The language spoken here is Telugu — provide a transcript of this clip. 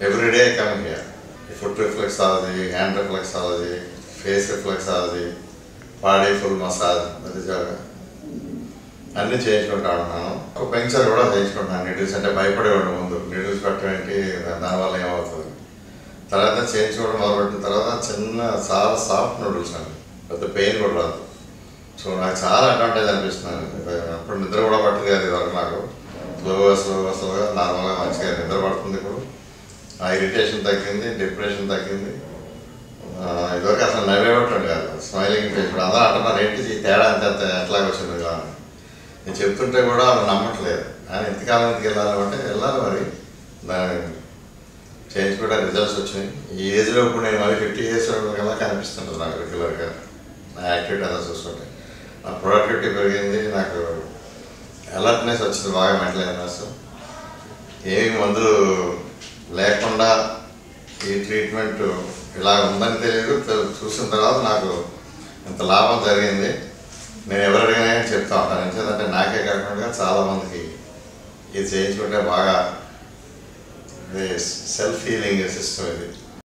Everyday coming here. Foot reflex అవుతుంది, హ్యాండ్ రిఫ్లెక్స్ అవుతుంది, ఫేస్ రిఫ్లెక్స్ అవుతుంది, బాడీ ఫుల్ మసాజ్ మధ్యజాగా అన్నీ చేయించుకుంటా ఉన్నాను. ఒక పెంచర్ కూడా చేయించుకుంటున్నాను. నీడిల్స్ అంటే భయపడేవాడు ముందు, నీడిల్స్ పెట్టడం ఏంటి దానివల్ల ఏమవుతుంది. తర్వాత చేయించుకోవడం మొదలుపెట్టిన తర్వాత చాలా సాఫ్ట్ నూడిల్స్ అండి, పెద్ద పెయిన్ కూడా రాదు. సో నాకు చాలా అడ్వాంటేజ్ అనిపిస్తున్నాను. అప్పుడు నిద్ర కూడా పట్టదు కదా ఇదివరకు. నాకు స్లోగా నార్మల్గా మంచిగా నిద్ర పడుతుంది. ఇప్పుడు ఆ ఇరిటేషన్ తగ్గింది, డిప్రెషన్ తగ్గింది. ఇదివరకు అసలు నవ్వేటండి కాదు, స్మైలింగ్ ఫేస్. ఇప్పుడు అందరూ అంటున్నారు ఏంటి తేడా అంత ఎట్లాగ వచ్చింది ఇలా అని. నేను చెప్తుంటే కూడా వాళ్ళు నమ్మట్లేదు. కానీ ఎంతకాలం ఎందుకు వెళ్ళాలంటే వెళ్ళాలి మరి. దాని చేయించుకుంటే రిజల్ట్స్ వచ్చినాయి. ఈ ఏజ్లో ఇప్పుడు నేను మళ్ళీ 50 years కల్లా కనిపిస్తుంటుంది నాకు రెగ్యులర్గా. నా యాక్టివిటీ అలా చూస్తుంటే నా ప్రొడక్టివిటీ పెరిగింది, నాకు అలర్ట్నెస్ వచ్చింది బాగా, మెంటల్ అలర్ట్నెస్. ఏమి మందులు లేకుండా ఈ ట్రీట్మెంట్ ఇలా ఉందని తెలియదు, చూసిన తర్వాత నాకు ఇంత లాభం జరిగింది. నేను ఎవరు అడిగినా చెప్తా ఉంటాను. ఎందుకంటే నాకే కాకుండా చాలామందికి ఇది చేయించుకుంటే బాగా సెల్ఫ్ హీలింగ్ సిస్టమ్ ఇది.